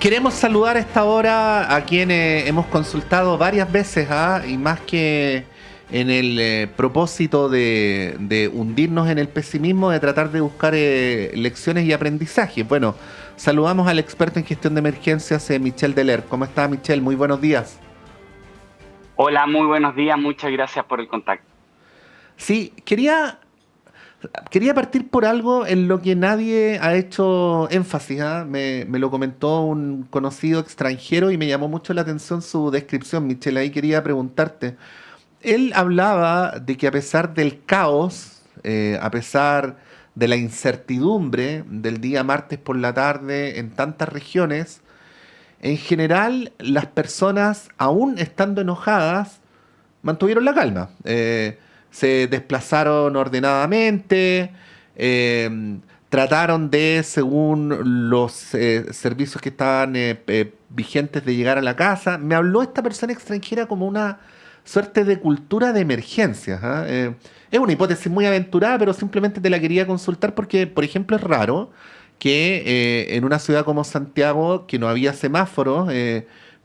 Queremos saludar a esta hora a quienes hemos consultado varias veces, y más que en el propósito de hundirnos en el pesimismo, de tratar de buscar lecciones y aprendizajes. Bueno, saludamos al experto en gestión de emergencias, Michel Deler. ¿Cómo está, Michel? Muy buenos días. Hola, muy buenos días, muchas gracias por el contacto. Sí, quería partir por algo en lo que nadie ha hecho énfasis. Me lo comentó un conocido extranjero y me llamó mucho la atención su descripción, Michelle. Ahí quería preguntarte. Él hablaba de que a pesar del caos, a pesar de la incertidumbre del día martes por la tarde en tantas regiones, en general las personas, aún estando enojadas, mantuvieron la calma. Se desplazaron ordenadamente, trataron de, según los servicios que estaban vigentes, de llegar a la casa. Me habló esta persona extranjera como una suerte de cultura de emergencias. Es una hipótesis muy aventurada, pero simplemente te la quería consultar porque, por ejemplo, es raro que en una ciudad como Santiago, que no había semáforos,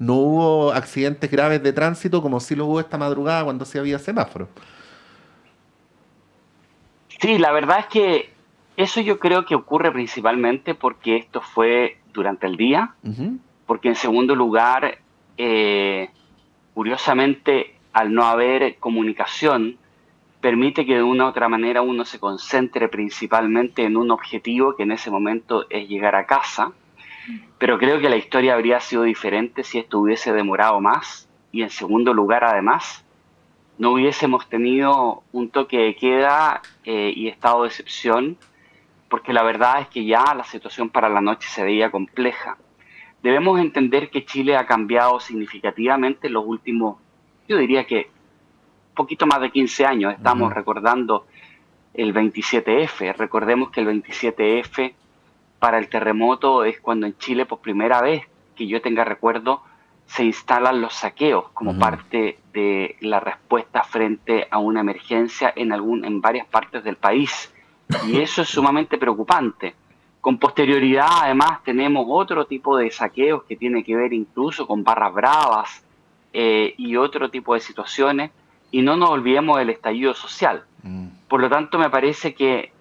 no hubo accidentes graves de tránsito como sí lo hubo esta madrugada cuando sí había semáforos. Sí, la verdad es que eso yo creo que ocurre principalmente porque esto fue durante el día, Ujú. porque en segundo lugar, curiosamente, al no haber comunicación, permite que de una u otra manera uno se concentre principalmente en un objetivo que en ese momento es llegar a casa, pero creo que la historia habría sido diferente si esto hubiese demorado más y en segundo lugar, además, no hubiésemos tenido un toque de queda y estado de excepción, porque la verdad es que ya la situación para la noche se veía compleja. Debemos entender que Chile ha cambiado significativamente en los últimos, yo diría que poquito más de 15 años. Estamos Ujú. recordando el 27F. Recordemos que el 27F para el terremoto es cuando en Chile por primera vez que yo tenga recuerdo se instalan los saqueos como Ujú. parte de la respuesta frente a una emergencia en varias partes del país. Y eso es sumamente preocupante. Con posterioridad, además, tenemos otro tipo de saqueos que tiene que ver incluso con barras bravas y otro tipo de situaciones. Y no nos olvidemos del estallido social. Mm. Por lo tanto, me parece que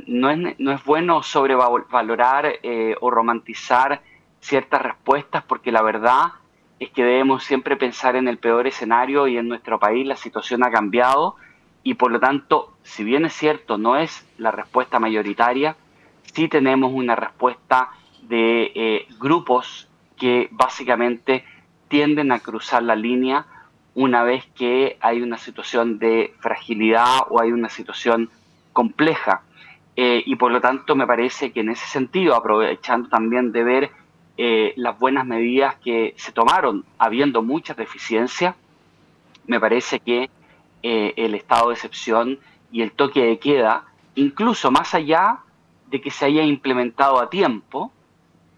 no es bueno sobrevalorar o romantizar ciertas respuestas, porque la verdad es que debemos siempre pensar en el peor escenario y en nuestro país la situación ha cambiado y por lo tanto, si bien es cierto, no es la respuesta mayoritaria, sí tenemos una respuesta de grupos que básicamente tienden a cruzar la línea una vez que hay una situación de fragilidad o hay una situación compleja. Y por lo tanto me parece que en ese sentido, aprovechando también de ver las buenas medidas que se tomaron, habiendo muchas deficiencias, me parece que el estado de excepción y el toque de queda, incluso más allá de que se haya implementado a tiempo,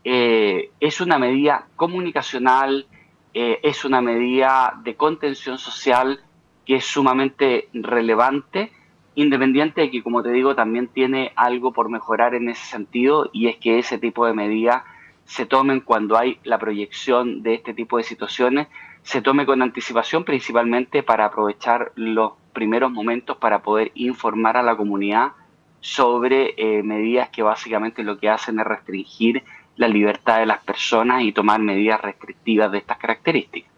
es una medida comunicacional, es una medida de contención social que es sumamente relevante, independiente de que, como te digo, también tiene algo por mejorar en ese sentido, y es que ese tipo de medidas se tomen cuando hay la proyección de este tipo de situaciones, se tome con anticipación, principalmente para aprovechar los primeros momentos para poder informar a la comunidad sobre medidas que básicamente lo que hacen es restringir la libertad de las personas y tomar medidas restrictivas de estas características.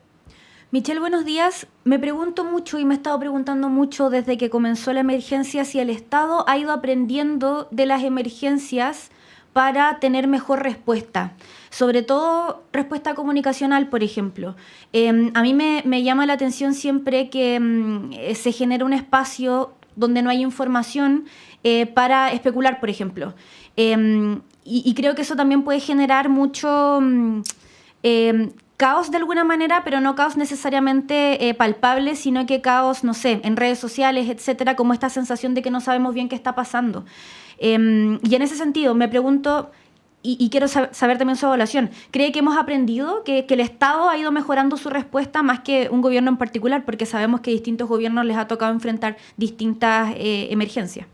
Michelle, buenos días. Me pregunto mucho y me he estado preguntando mucho desde que comenzó la emergencia si el Estado ha ido aprendiendo de las emergencias para tener mejor respuesta, sobre todo respuesta comunicacional, por ejemplo. A mí me llama la atención siempre que se genera un espacio donde no hay información para especular, por ejemplo. Y creo que eso también puede generar mucho caos de alguna manera, pero no caos necesariamente palpable, sino que caos, no sé, en redes sociales, etcétera, como esta sensación de que no sabemos bien qué está pasando. Y en ese sentido, me pregunto, y quiero saber también su evaluación, ¿cree que hemos aprendido que el Estado ha ido mejorando su respuesta más que un gobierno en particular? Porque sabemos que a distintos gobiernos les ha tocado enfrentar distintas emergencias.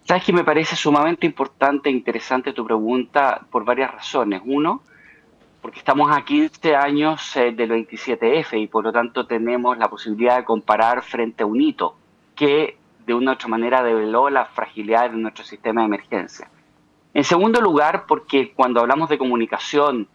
Sabes que me parece sumamente importante e interesante tu pregunta por varias razones. Uno, porque estamos a 15 años del 27F y por lo tanto tenemos la posibilidad de comparar frente a un hito que de una u otra manera develó las fragilidades de nuestro sistema de emergencia. En segundo lugar, porque cuando hablamos de comunicación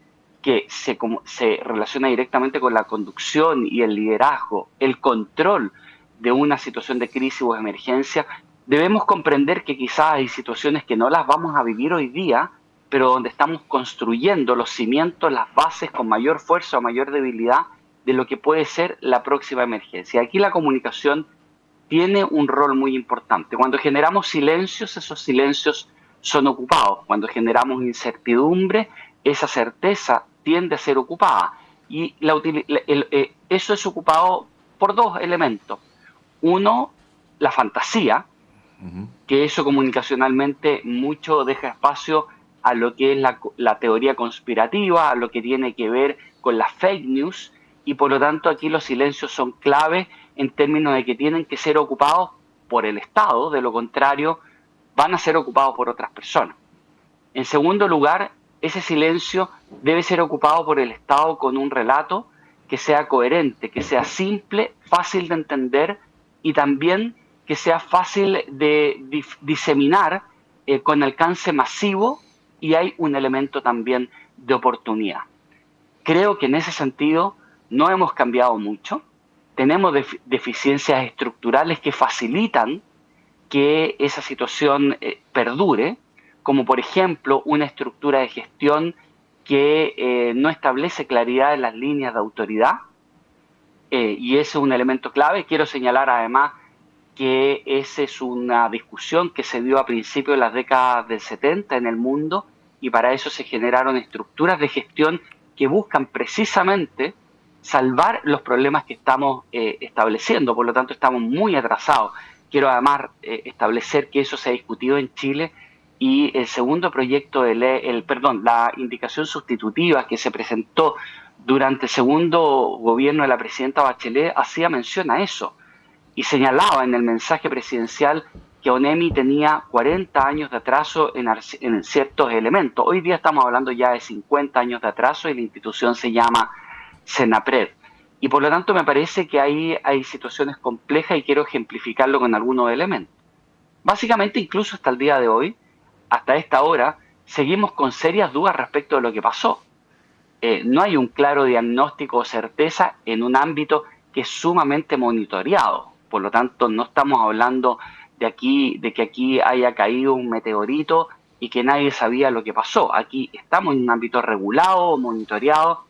que se relaciona directamente con la conducción y el liderazgo, el control de una situación de crisis o emergencia, debemos comprender que quizás hay situaciones que no las vamos a vivir hoy día, pero donde estamos construyendo los cimientos, las bases con mayor fuerza o mayor debilidad de lo que puede ser la próxima emergencia. Aquí la comunicación tiene un rol muy importante. Cuando generamos silencios, esos silencios son ocupados. Cuando generamos incertidumbre, esa certeza tiende a ser ocupada. Y eso es ocupado por dos elementos. Uno, la fantasía, que eso comunicacionalmente mucho deja espacio a lo que es la teoría conspirativa, a lo que tiene que ver con las fake news, y por lo tanto aquí los silencios son clave en términos de que tienen que ser ocupados por el Estado, de lo contrario van a ser ocupados por otras personas. En segundo lugar, ese silencio debe ser ocupado por el Estado con un relato que sea coherente, que sea simple, fácil de entender y también que sea fácil de diseminar con alcance masivo, y hay un elemento también de oportunidad. Creo que en ese sentido no hemos cambiado mucho. Tenemos deficiencias estructurales que facilitan que esa situación perdure, como por ejemplo una estructura de gestión que no establece claridad en las líneas de autoridad, y ese es un elemento clave. Quiero señalar además que esa es una discusión que se dio a principios de las décadas del 70 en el mundo, y para eso se generaron estructuras de gestión que buscan precisamente salvar los problemas que estamos estableciendo. Por lo tanto, estamos muy atrasados. Quiero además establecer que eso se ha discutido en Chile, y el segundo proyecto de ley, la indicación sustitutiva que se presentó durante el segundo gobierno de la presidenta Bachelet hacía mención a eso y señalaba en el mensaje presidencial que ONEMI tenía 40 años de atraso en ciertos elementos. Hoy día estamos hablando ya de 50 años de atraso y la institución se llama Senapred. Y por lo tanto me parece que ahí hay situaciones complejas y quiero ejemplificarlo con algunos elementos. Básicamente, incluso hasta el día de hoy, hasta esta hora, seguimos con serias dudas respecto de lo que pasó. No hay un claro diagnóstico o certeza en un ámbito que es sumamente monitoreado. Por lo tanto, no estamos hablando de que aquí haya caído un meteorito y que nadie sabía lo que pasó. Aquí estamos en un ámbito regulado, monitoreado,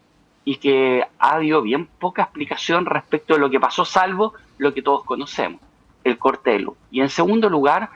y que ha habido bien poca explicación respecto de lo que pasó, salvo lo que todos conocemos, el corte de luz. Y en segundo lugar,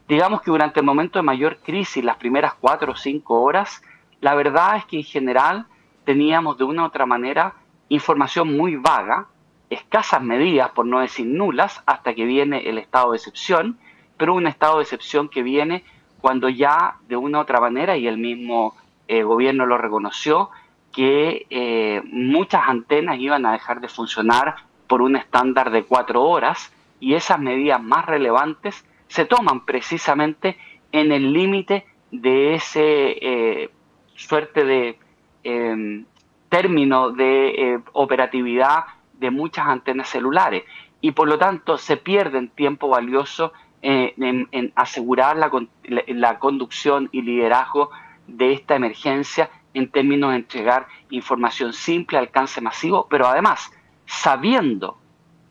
digamos que durante el momento de mayor crisis, las primeras 4 o 5 horas, la verdad es que en general teníamos de una u otra manera información muy vaga, escasas medidas, por no decir nulas, hasta que viene el estado de excepción, pero un estado de excepción que viene cuando ya de una u otra manera, y el mismo gobierno lo reconoció, que muchas antenas iban a dejar de funcionar por un estándar de 4 horas, y esas medidas más relevantes se toman precisamente en el límite de ese suerte de término de operatividad de muchas antenas celulares, y por lo tanto se pierden tiempo valioso en asegurar la conducción y liderazgo de esta emergencia en términos de entregar información simple, alcance masivo, pero además sabiendo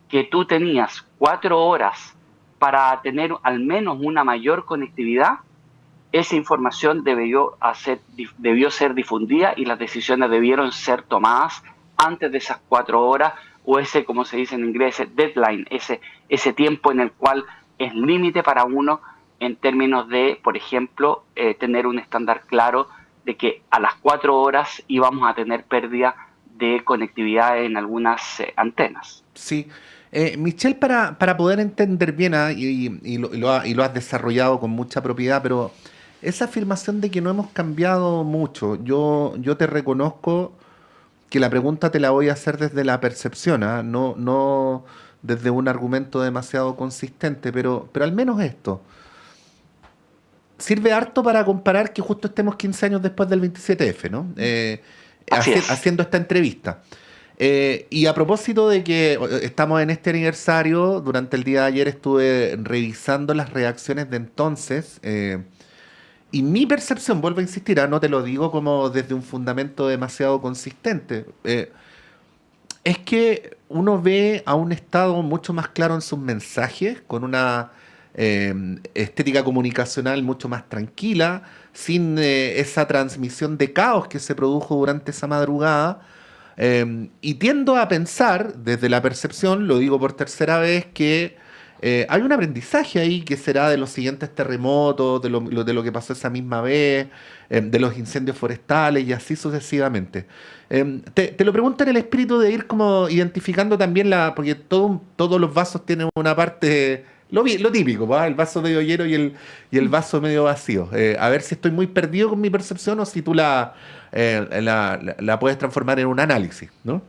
que tú tenías 4 horas para tener al menos una mayor conectividad, esa información debió ser difundida y las decisiones debieron ser tomadas antes de esas 4 horas, o ese, como se dice en inglés, ese deadline, ese tiempo en el cual es límite para uno en términos de, por ejemplo, tener un estándar claro de que a las 4 horas íbamos a tener pérdida de conectividad en algunas antenas. Sí. Michelle, para poder entender bien, y lo has desarrollado con mucha propiedad, pero esa afirmación de que no hemos cambiado mucho, yo te reconozco que la pregunta te la voy a hacer desde la percepción, no desde un argumento demasiado consistente, pero al menos esto sirve harto para comparar que justo estemos 15 años después del 27F, ¿no? Así es. haciendo esta entrevista. Y a propósito de que estamos en este aniversario, durante el día de ayer estuve revisando las reacciones de entonces, y mi percepción, vuelvo a insistir, no te lo digo como desde un fundamento demasiado consistente, es que uno ve a un Estado mucho más claro en sus mensajes, con una estética comunicacional mucho más tranquila, sin esa transmisión de caos que se produjo durante esa madrugada. Y tiendo a pensar, desde la percepción, lo digo por tercera vez, que hay un aprendizaje ahí que será de los siguientes terremotos, de lo que pasó esa misma vez, de los incendios forestales y así sucesivamente. Te lo pregunto en el espíritu de ir como identificando también porque todos los vasos tienen una parte, lo típico, ¿va? El vaso medio lleno y el vaso medio vacío. A ver si estoy muy perdido con mi percepción o si tú la puedes transformar en un análisis, ¿no?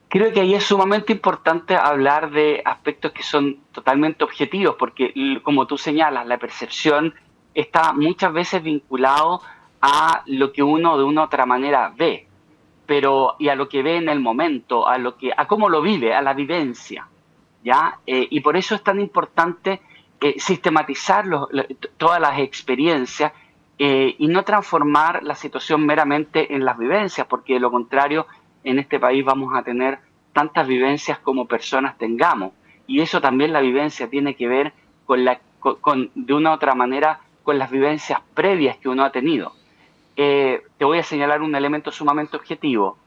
Creo que ahí es sumamente importante hablar de aspectos que son totalmente objetivos, porque como tú señalas, la percepción está muchas veces vinculado a lo que uno de una u otra manera ve, y a lo que ve en el momento, a cómo lo vive, a la vivencia, ¿ya? Y por eso es tan importante sistematizar todas las experiencias y no transformar la situación meramente en las vivencias, porque de lo contrario, en este país vamos a tener tantas vivencias como personas tengamos. Y eso también, la vivencia tiene que ver de una u otra manera con las vivencias previas que uno ha tenido. Te voy a señalar un elemento sumamente objetivo.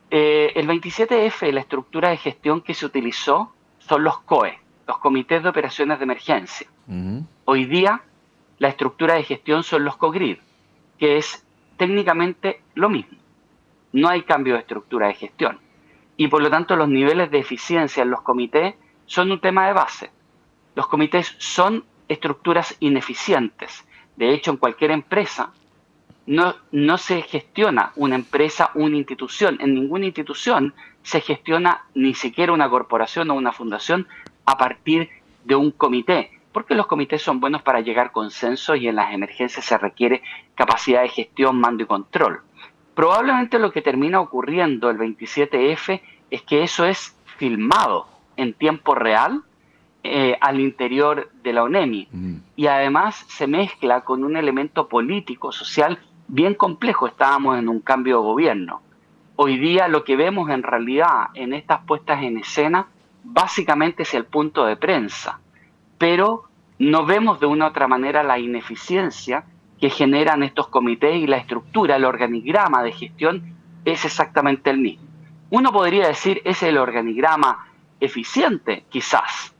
El 27F, la estructura de gestión que se utilizó son los COE, los Comités de Operaciones de Emergencia. Hoy día, la estructura de gestión son los COGRID, que es técnicamente lo mismo. No hay cambio de estructura de gestión. Y por lo tanto, los niveles de eficiencia en los comités son un tema de base. Los comités son estructuras ineficientes. De hecho, en cualquier empresa no se gestiona una empresa, una institución. En ninguna institución se gestiona ni siquiera una corporación o una fundación a partir de un comité, porque los comités son buenos para llegar a consensos y en las emergencias se requiere capacidad de gestión, mando y control. Probablemente lo que termina ocurriendo el 27F es que eso es filmado en tiempo real al interior de la ONEMI y además se mezcla con un elemento político, social bien complejo. Estábamos en un cambio de gobierno. Hoy día lo que vemos en realidad en estas puestas en escena básicamente es el punto de prensa, pero no vemos de una u otra manera la ineficiencia que generan estos comités y la estructura, el organigrama de gestión es exactamente el mismo. Uno podría decir, ¿es el organigrama eficiente? Quizás.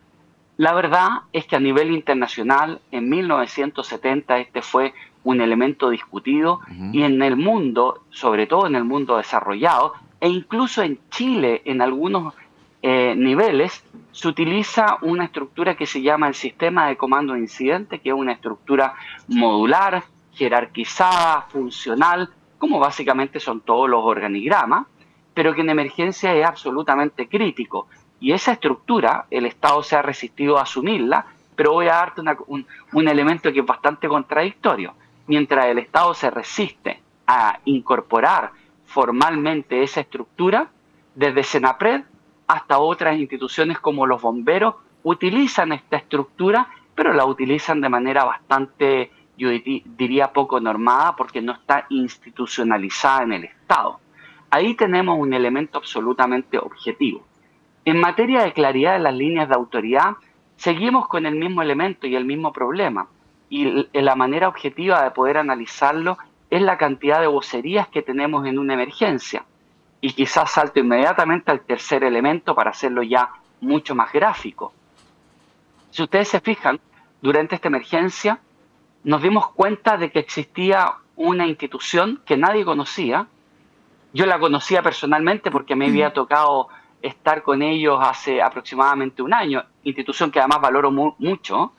La verdad es que a nivel internacional, en 1970 este fue un elemento discutido y en el mundo, sobre todo en el mundo desarrollado, e incluso en Chile, en algunos niveles, se utiliza una estructura que se llama el sistema de comando de incidente, que es una estructura modular, jerarquizada, funcional, como básicamente son todos los organigramas, pero que en emergencia es absolutamente crítico. Y esa estructura, el Estado se ha resistido a asumirla, pero voy a darte un elemento que es bastante contradictorio. Mientras el Estado se resiste a incorporar formalmente esa estructura, desde Senapred hasta otras instituciones como los bomberos utilizan esta estructura, pero la utilizan de manera bastante, yo diría, poco normada porque no está institucionalizada en el Estado. Ahí tenemos un elemento absolutamente objetivo. En materia de claridad de las líneas de autoridad, seguimos con el mismo elemento y el mismo problema. Y la manera objetiva de poder analizarlo es la cantidad de vocerías que tenemos en una emergencia. Y quizás salto inmediatamente al tercer elemento para hacerlo ya mucho más gráfico. Si ustedes se fijan, durante esta emergencia nos dimos cuenta de que existía una institución que nadie conocía. Yo la conocía personalmente porque me había tocado estar con ellos hace aproximadamente un año, institución que además valoro mucho.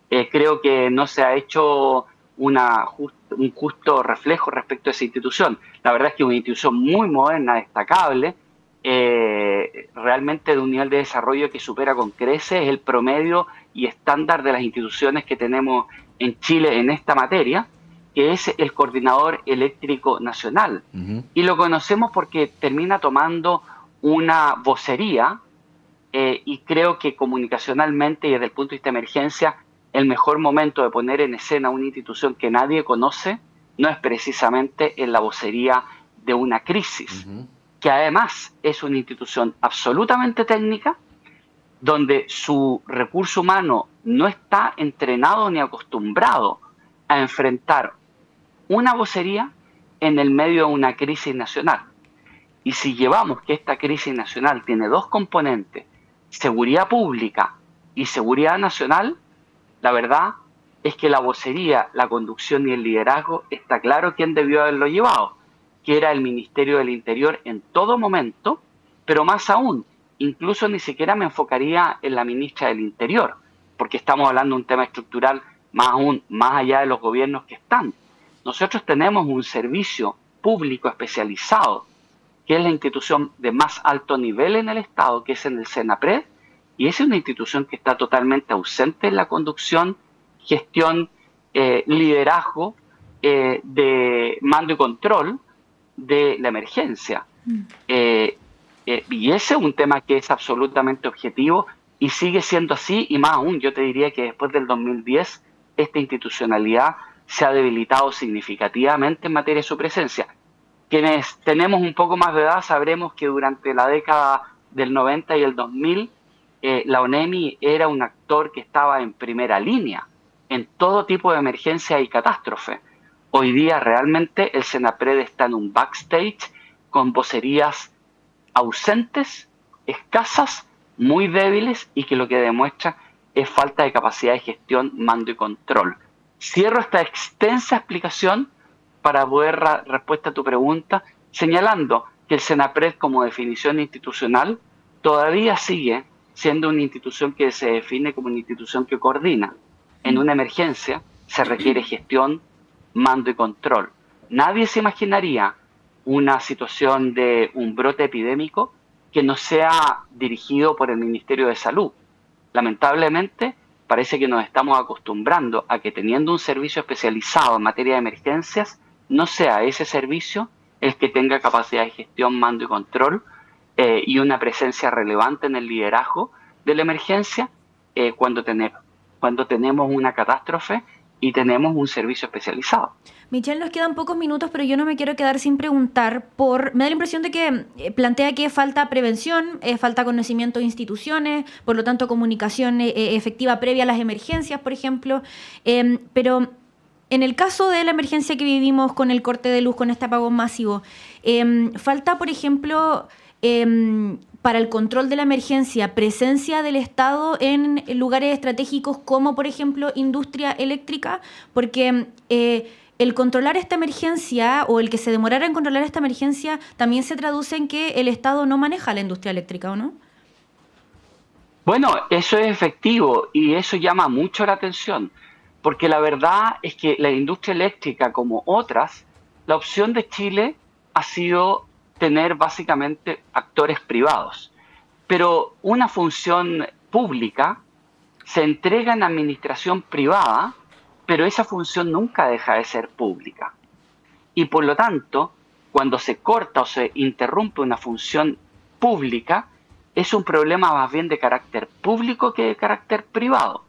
Creo que no se ha hecho un justo reflejo respecto a esa institución. La verdad es que es una institución muy moderna, destacable, realmente de un nivel de desarrollo que supera con creces el promedio y estándar de las instituciones que tenemos en Chile en esta materia. que es el Coordinador Eléctrico Nacional. Y lo conocemos porque termina tomando una vocería, y creo que comunicacionalmente y desde el punto de vista de emergencia, el mejor momento de poner en escena una institución que nadie conoce no es precisamente en la vocería de una crisis, que además es una institución absolutamente técnica, donde su recurso humano no está entrenado ni acostumbrado a enfrentar una vocería en el medio de una crisis nacional. Y si llevamos que esta crisis nacional tiene dos componentes, seguridad pública y seguridad nacional, la verdad es que la vocería, la conducción y el liderazgo está claro quién debió haberlo llevado, que era el Ministerio del Interior en todo momento, pero más aún, incluso ni siquiera me enfocaría en la ministra del Interior, porque estamos hablando de un tema estructural más aún, más allá de los gobiernos que están. Nosotros tenemos un servicio público especializado, que es la institución de más alto nivel en el Estado, que es en el Senapred, y es una institución que está totalmente ausente en la conducción, gestión, liderazgo, de mando y control de la emergencia. Y ese es un tema que es absolutamente objetivo y sigue siendo así, y más aún, yo te diría que después del 2010, esta institucionalidad se ha debilitado significativamente en materia de su presencia. Quienes tenemos un poco más de edad sabremos que durante la década del 90 y el 2000, la ONEMI era un actor que estaba en primera línea en todo tipo de emergencia y catástrofe. Hoy día realmente el Senapred está en un backstage con vocerías ausentes, escasas, muy débiles y que lo que demuestra es falta de capacidad de gestión, mando y control. Cierro esta extensa explicación para poder dar respuesta a tu pregunta, señalando que el Senapred como definición institucional todavía sigue siendo una institución que se define como una institución que coordina. En una emergencia se requiere gestión, mando y control. Nadie se imaginaría una situación de un brote epidémico que no sea dirigido por el Ministerio de Salud. Lamentablemente, parece que nos estamos acostumbrando a que teniendo un servicio especializado en materia de emergencias, no sea ese servicio el que tenga capacidad de gestión, mando y control, y una presencia relevante en el liderazgo de la emergencia cuando tenemos una catástrofe y tenemos un servicio especializado. Michelle, nos quedan pocos minutos, pero yo no me quiero quedar sin preguntar me da la impresión de que plantea que falta prevención, falta conocimiento de instituciones, por lo tanto comunicación efectiva previa a las emergencias, por ejemplo, pero en el caso de la emergencia que vivimos con el corte de luz, con este apagón masivo, falta, por ejemplo, para el control de la emergencia, presencia del Estado en lugares estratégicos como, por ejemplo, industria eléctrica, porque el controlar esta emergencia o el que se demorara en controlar esta emergencia también se traduce en que el Estado no maneja la industria eléctrica, ¿o no? Bueno, eso es efectivo y eso llama mucho la atención, porque la verdad es que la industria eléctrica, como otras, la opción de Chile ha sido tener básicamente actores privados. Pero una función pública se entrega en administración privada, pero esa función nunca deja de ser pública. Y por lo tanto, cuando se corta o se interrumpe una función pública, es un problema más bien de carácter público que de carácter privado,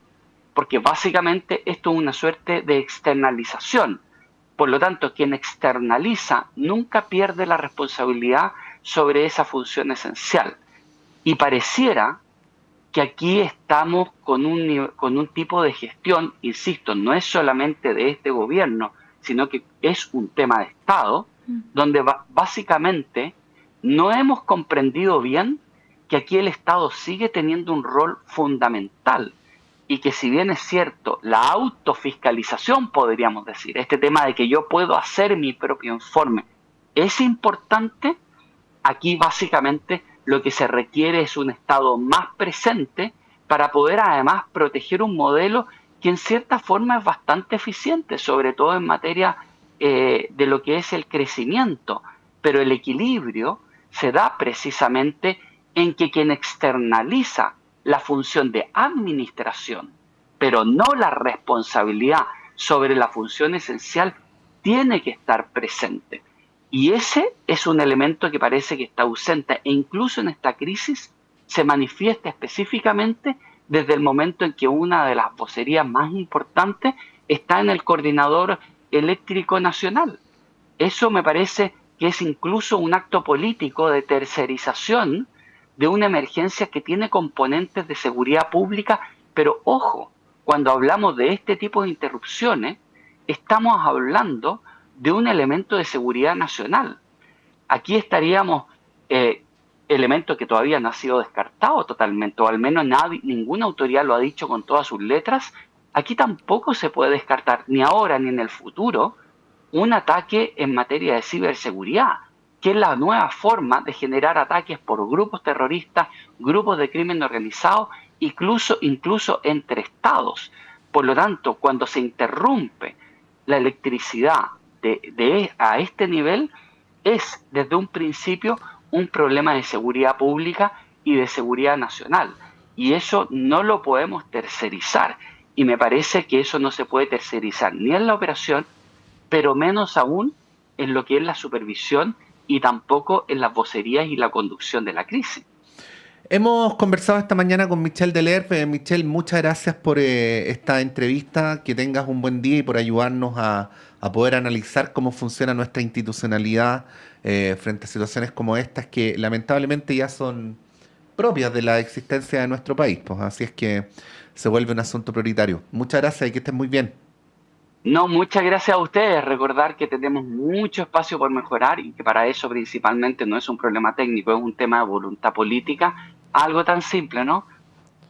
porque básicamente esto es una suerte de externalización. Por lo tanto, quien externaliza nunca pierde la responsabilidad sobre esa función esencial. Y pareciera que aquí estamos con un tipo de gestión, insisto, no es solamente de este gobierno, sino que es un tema de Estado, donde básicamente no hemos comprendido bien que aquí el Estado sigue teniendo un rol fundamental. Y que si bien es cierto, la autofiscalización, podríamos decir, este tema de que yo puedo hacer mi propio informe, es importante, aquí básicamente lo que se requiere es un Estado más presente para poder además proteger un modelo que en cierta forma es bastante eficiente, sobre todo en materia de lo que es el crecimiento. Pero el equilibrio se da precisamente en que quien externaliza la función de administración, pero no la responsabilidad sobre la función esencial, tiene que estar presente. Y ese es un elemento que parece que está ausente, e incluso en esta crisis se manifiesta específicamente desde el momento en que una de las vocerías más importantes está en el Coordinador Eléctrico Nacional. Eso me parece que es incluso un acto político de tercerización de una emergencia que tiene componentes de seguridad pública, pero ojo, cuando hablamos de este tipo de interrupciones, estamos hablando de un elemento de seguridad nacional. Aquí estaríamos, elemento que todavía no ha sido descartado totalmente, o al menos ninguna autoridad lo ha dicho con todas sus letras. Aquí tampoco se puede descartar, ni ahora ni en el futuro, un ataque en materia de ciberseguridad, que es la nueva forma de generar ataques por grupos terroristas, grupos de crimen organizado, incluso entre estados. Por lo tanto, cuando se interrumpe la electricidad a este nivel, es desde un principio un problema de seguridad pública y de seguridad nacional. Y eso no lo podemos tercerizar. Y me parece que eso no se puede tercerizar ni en la operación, pero menos aún en lo que es la supervisión y tampoco en las vocerías y la conducción de la crisis. Hemos conversado esta mañana con Michel Delerve. Michel, muchas gracias por esta entrevista. Que tengas un buen día y por ayudarnos a poder analizar cómo funciona nuestra institucionalidad frente a situaciones como estas que lamentablemente ya son propias de la existencia de nuestro país. Pues así es que se vuelve un asunto prioritario. Muchas gracias y que estén muy bien. No, muchas gracias a ustedes. Recordar que tenemos mucho espacio por mejorar y que para eso principalmente no es un problema técnico, es un tema de voluntad política. Algo tan simple, ¿no?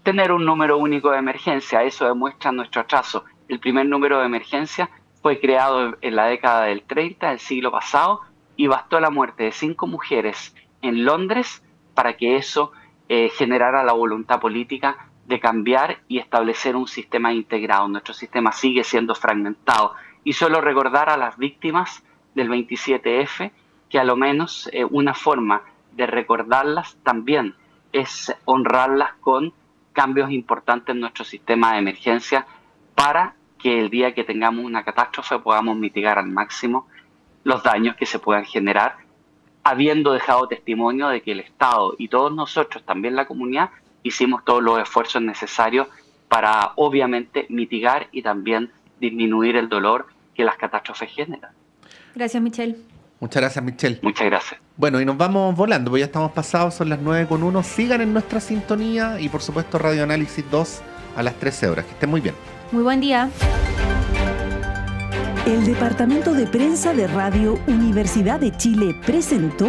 Tener un número único de emergencia, eso demuestra nuestro atraso. El primer número de emergencia fue creado en la década del 30 del siglo pasado y bastó la muerte de 5 mujeres en Londres para que eso generara la voluntad política de cambiar y establecer un sistema integrado. Nuestro sistema sigue siendo fragmentado. Y solo recordar a las víctimas del 27F que a lo menos una forma de recordarlas también es honrarlas con cambios importantes en nuestro sistema de emergencia para que el día que tengamos una catástrofe podamos mitigar al máximo los daños que se puedan generar, habiendo dejado testimonio de que el Estado y todos nosotros, también la comunidad, hicimos todos los esfuerzos necesarios para obviamente mitigar y también disminuir el dolor que las catástrofes generan. Gracias, Michel. Muchas gracias, Michel. Muchas gracias. Bueno, y nos vamos volando, porque ya estamos pasados, son las 9:01. Sigan en nuestra sintonía y por supuesto Radio Análisis 2 a las 13 horas. Que estén muy bien. Muy buen día. El Departamento de Prensa de Radio Universidad de Chile presentó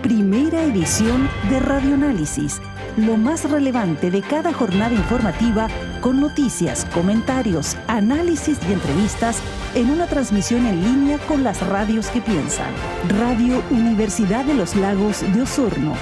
Primera Edición de Radio Análisis, lo más relevante de cada jornada informativa con noticias, comentarios, análisis y entrevistas en una transmisión en línea con las radios que piensan. Radio Universidad de los Lagos de Osorno.